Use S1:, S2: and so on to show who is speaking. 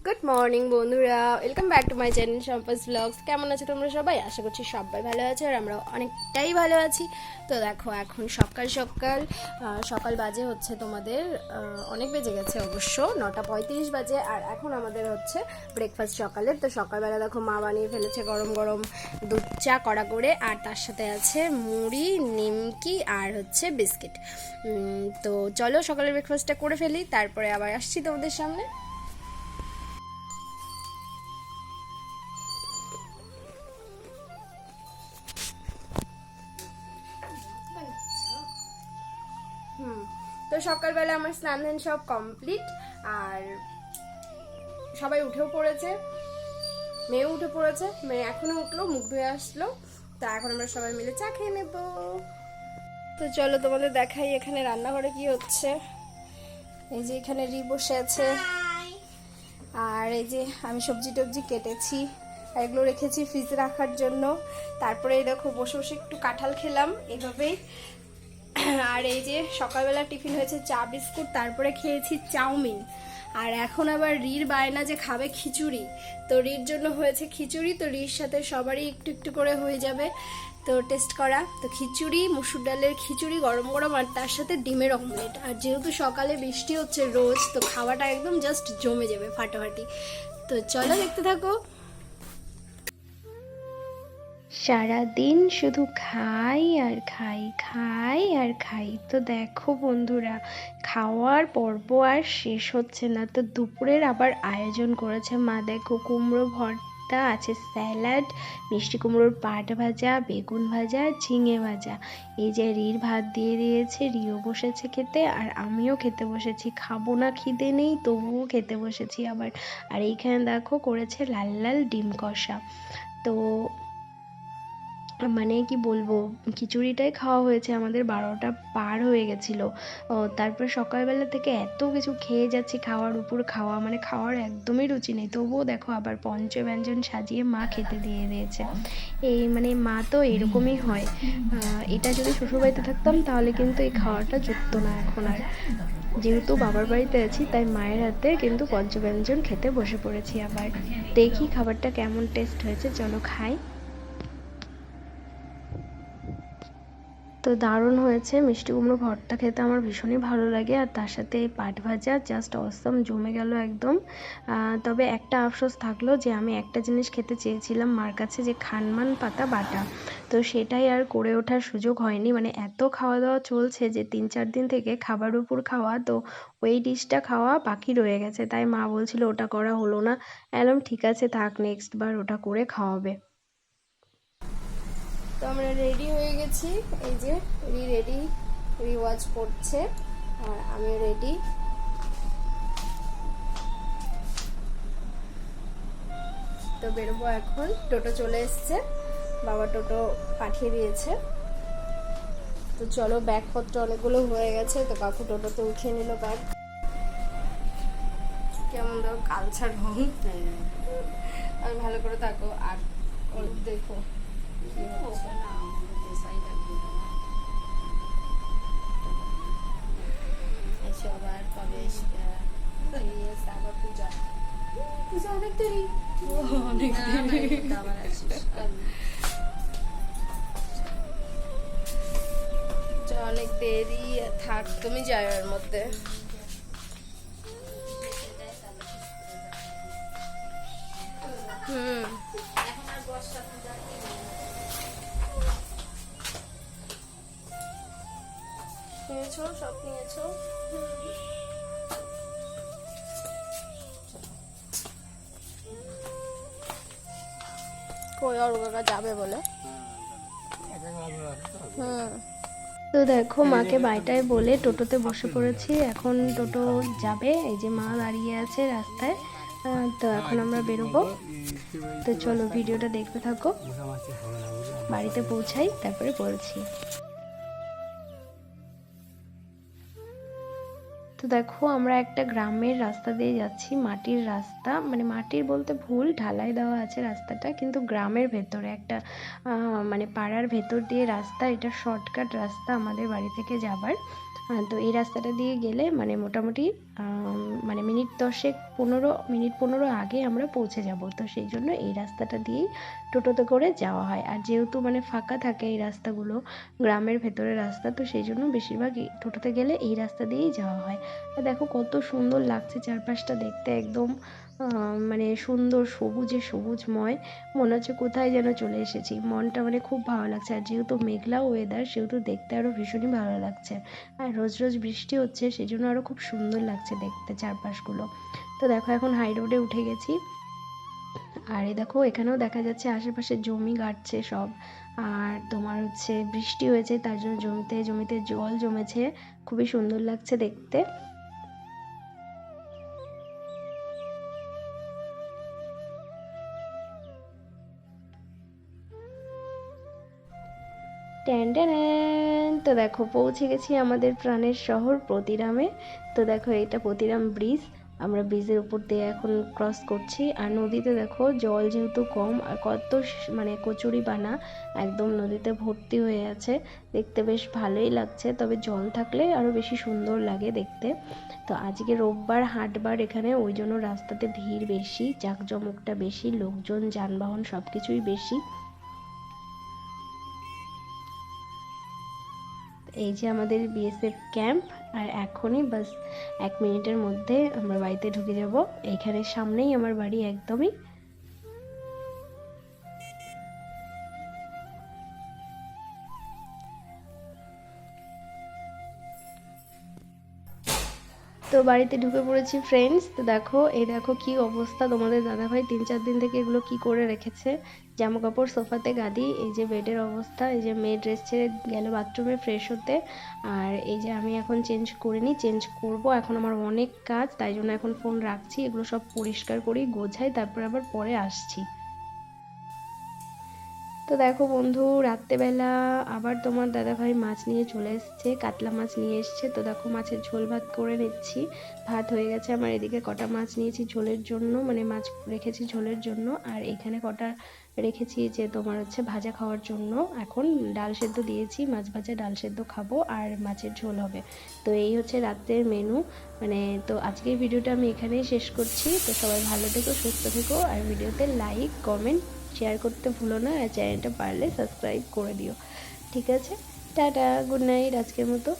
S1: Good morning বন্ধুরা, welcome back to my channel সম্পাস blogs. কেমন আছো তোমরা সবাই? আশা করছি সবাই ভালো আছে আর আমরাও অনেকটাই ভালো আছি। তো দেখো এখন সকাল সকাল সকাল বাজে হচ্ছে তোমাদের অনেক বেজে গেছে, অবশ্য 9:35 বাজে। আর এখন আমাদের হচ্ছে ব্রেকফাস্ট সকালের। তো সকালবেলা দেখো মা বানিয়ে ফেলেছে গরম গরম দুধ চা কড়া করে, আর তার সাথে আছে মুড়ি, নিমকি আর হচ্ছে বিস্কিট। তো চলো সকালের ব্রেকফাস্টটা করে ফেলি, তারপরে আবার আসছি তোমাদের সামনে। তো সকালবেলা আমার স্নান ধান সব কমপ্লিট, আর সবাই উঠেও পড়েছে। মেয়েও উঠে পড়েছে, মেয়ে এখনো উঠলো, মুখ ধুয়ে আসলো। তা এখন আমরা সবাই মিলে চা খেয়ে নেব। তো চলো তোমাদের দেখাই এখানে রান্নাঘরে কি হচ্ছে। এই যে এখানে রি বসে আছে, আর এই যে আমি সবজি টবজি কেটেছি, আর এগুলো রেখেছি ফ্রিজে রাখার জন্য। তারপরে এই দেখো বসে বসে একটু কাঁঠাল খেলাম এভাবেই। আর এই যে সকালবেলা টিফিন হয়েছে চা বিস্কুট, তারপরে খেয়েছি চাউমিন। আর এখন আবার রির বায়না যে খাবে খিচুড়ি, তো রির জন্য হয়েছে খিচুড়ি। তো রির সাথে সবারই একটু একটু করে হয়ে যাবে তো টেস্ট করা। তো খিচুড়ি, মুসুর ডালের খিচুড়ি গরম গরম, আর তার সাথে ডিমের অমলেট। আর যেহেতু সকালে বৃষ্টি হচ্ছে রোজ, তো খাওয়াটা একদম জাস্ট জমে যাবে ফাটাফাটি। তো চলো দেখতে থাকো।
S2: সারাদিন শুধু খাই আর খাই, খাই আর খাই। তো দেখো বন্ধুরা, খাওয়ার পর্ব আর শেষ হচ্ছে না। তো দুপুরের আবার আয়োজন করেছে মা। দেখো কুমড়ো ভর্তা আছে, স্যালাড, মিষ্টি কুমড়োর পাট ভাজা, বেগুন ভাজা, ঝিঙে ভাজা। এই যে রির ভাত দিয়ে দিয়েছে, রিও বসেছে খেতে, আর আমিও খেতে বসেছি। খাবো না খিদে নেই, তবুও খেতে বসেছি আবার। আর এইখানে দেখো করেছে লাল লাল ডিম কষা। তো মানে কি বলবো, খিচুড়িটাই খাওয়া হয়েছে আমাদের, 12টা পার হয়ে গেছিলো। তারপর সকালবেলা থেকে এত কিছু খেয়ে যাচ্ছি, খাওয়ার উপর খাওয়া, মানে খাওয়ার একদমই রুচি নেই। তবুও দেখো আবার পঞ্চব্যঞ্জন সাজিয়ে মা খেতে দিয়ে দিয়েছে। এই মানে মা তো এরকমই হয়। এটা যদি শ্বশুরবাড়িতে থাকতাম তাহলে কিন্তু এই খাওয়াটা জুটতো না এখন আর। যেহেতু বাবার বাড়িতে আছি, তাই মায়ের হাতে কিন্তু পঞ্চব্যঞ্জন খেতে বসে পড়েছি আবার। দেখি খাবারটা কেমন টেস্ট হয়েছে, চলো খাই। তো দারুণ হয়েছে। মিষ্টি কুমড়ো ভর্তা খেতে আমার ভীষণই ভালো লাগে, আর তার সাথে এই পাট ভাজা জাস্ট অসম, জমে গেল একদম। তবে একটা আফসোস থাকলো যে আমি একটা জিনিস খেতে চেয়েছিলাম মার কাছে, যে খানমান পাতা বাটা। তো সেটাই আর করে ওঠার সুযোগ হয়নি। মানে এত খাওয়া দাওয়া চলছে যে 3-4 দিন থেকে খাবার উপর খাওয়া, তো ওই ডিশটা খাওয়া বাকি রয়ে গেছে। তাই মা বলছিল ওটা করা হলো না। এলাম ঠিক আছে থাক, নেক্সট বার ওটা করে খাওয়াবে।
S1: তো আমরা রেডি হয়ে গেছি, এই যে রেডি, রিওয়াজ করছে, আর আমি রেডি। তো বেরোবো এখন। টোটো চলে এসছে, বাবা টোটো পাঠিয়ে দিয়েছে। তো চলো, ব্যাগপত্র অনেকগুলো হয়ে গেছে, তো কাকু টোটোতে উঠিয়ে নিল ব্যাগ। কেমন দেখো কালচার রং, আমি ভালো করে থাকো। আর দেখো আবার কবে আবার পূজা, পূজা অনেক দেরি, অনেক দেরি। অনেক দেরি থাক, তুমি যাও এর মধ্যে। নিয়েছো, সব নিয়েছো। কই অরু কাকা যাবে বলে।
S2: তো দেখো মাকে বাইটায় বলে টোটোতে বসে পড়েছি, এখন টোটো যাবে। এই যে মা দাঁড়িয়ে আছে রাস্তায়। তো এখন আমরা বেরোবো। তো চলো ভিডিওটা দেখতে থাকো, বাড়িতে পৌঁছাই তারপরে বলছি। তো দেখো আমরা একটা গ্রামের রাস্তা দিয়ে যাচ্ছি, মাটির রাস্তা, মানে মাটির বলতে ভুল, ঢালাই দেওয়া আছে রাস্তাটা, কিন্তু গ্রামের ভেতরে একটা মানে পাড়ার ভেতর দিয়ে রাস্তা। এটা শর্টকাট রাস্তা আমাদের বাড়ি থেকে যাবার। তো এই রাস্তাটা দিয়ে গেলে মানে মোটামুটি মানে মিনিট 15 আগে আমরা পৌঁছে যাব। তো সেই জন্য এই রাস্তাটা দিয়েই টোটোতে করে যাওয়া হয়। আর যেহেতু মানে ফাঁকা থাকে এই রাস্তাগুলো, গ্রামের ভেতরের রাস্তা, তো সেই জন্য বেশিরভাগ টোটোতে গেলে এই রাস্তা দিয়েই যাওয়া হয়। আর দেখো কত সুন্দর লাগছে চারপাশটা দেখতে, একদম মানে সুন্দর সবুজে সবুজময়, মনে হচ্ছে কোথায় যেন চলে এসেছি। মনটা মানে খুব ভালো লাগছে। আর যেহেতু মেঘলা ওয়েদার, সেহেতু দেখতে আরও ভীষণই ভালো লাগছে। আর রোজ রোজ বৃষ্টি হচ্ছে, সেই জন্য আরও খুব সুন্দর লাগছে দেখতে চারপাশগুলো। তো দেখো এখন হাই রোডে উঠে গেছি। আর এই দেখো এখানেও দেখা যাচ্ছে আশেপাশে জমি গাড়ছে সব। আর তোমার হচ্ছে বৃষ্টি হয়েছে, তার জন্য জমিতে জমিতে জল জমেছে, খুবই সুন্দর লাগছে দেখতে। ট্যান ট্যান, তো দেখো পৌঁছে গেছি আমাদের প্রাণের শহর প্রতিরামে। তো দেখো এটা প্রতিরাম ব্রিজ, আমরা ব্রিজের উপর দিয়ে এখন ক্রস করছি। আর নদীতে দেখো জল যেহেতু কম, আর কত মানে কচুরিপানা একদম নদীতে ভর্তি হয়ে আছে, দেখতে বেশ ভালোই লাগছে। তবে জল থাকলে আরো বেশি সুন্দর লাগে দেখতে। তো আজকে রোববার, হাটবার এখানে, ওই জন্য রাস্তাতে ভিড় বেশি, জাঁকজমকটা বেশি, লোকজন যানবাহন সবকিছুই বেশি। এই যে আমাদের বিএসএফ ক্যাম্প। আর এখনই বাস 1 মিনিটের মধ্যে আমরা বাড়িতে ঢুকে যাব। এখানে সামনেই আমার বাড়ি একদমই। তো বাড়িতে ঢুকে পড়েছি ফ্রেন্ডস। তো দেখো এই দেখো কি অবস্থা, তোমাদের দাদাভাই 3-4 দিন থেকে এগুলো কি করে রেখেছে। জামা কাপড় সোফাতে গাদি, এই যে বেডের অবস্থা, এই যে মেয়ে ড্রেস ছেড়ে গেল বাথরুমে ফ্রেশ হতে। আর এই যে আমি এখন চেঞ্জ করিনি, চেঞ্জ করব, এখন আমার অনেক কাজ, তাই জন্য এখন ফোন রাখছি, এগুলো সব পরিষ্কার করি গোছাই, তারপর আবার পরে আসছি। তো দেখো বন্ধু, রাত্রেবেলা আবার তোমার দাদাভাই মাছ নিয়ে চলে এসছে, কাতলা মাছ নিয়ে এসছে। তো দেখো মাছের ঝোল ভাত করে নিচ্ছি। ভাত হয়ে গেছে আমার, এদিকে কটা মাছ নিয়েছি ঝোলের জন্য, মানে মাছ রেখেছি ঝোলের জন্য। আর এখানে কটা রেখেছি যে তোমার হচ্ছে ভাজা খাওয়ার জন্য। এখন ডাল সেদ্ধ দিয়েছি, মাছ ভাজা ডাল সেদ্ধ খাবো আর মাছের ঝোল হবে। তো এই হচ্ছে রাত্রের মেনু। মানে তো আজকের ভিডিওটা আমি এখানেই শেষ করছি। তো সবাই ভালো থেকো, সুস্থ থেকো, আর ভিডিওতে লাইক কমেন্ট শেয়ার করতে ভুলো না, আর চ্যানেলটা পারলে সাবস্ক্রাইব করে দিও। ঠিক আছে, টাটা, গুড নাইট আজকের মতো।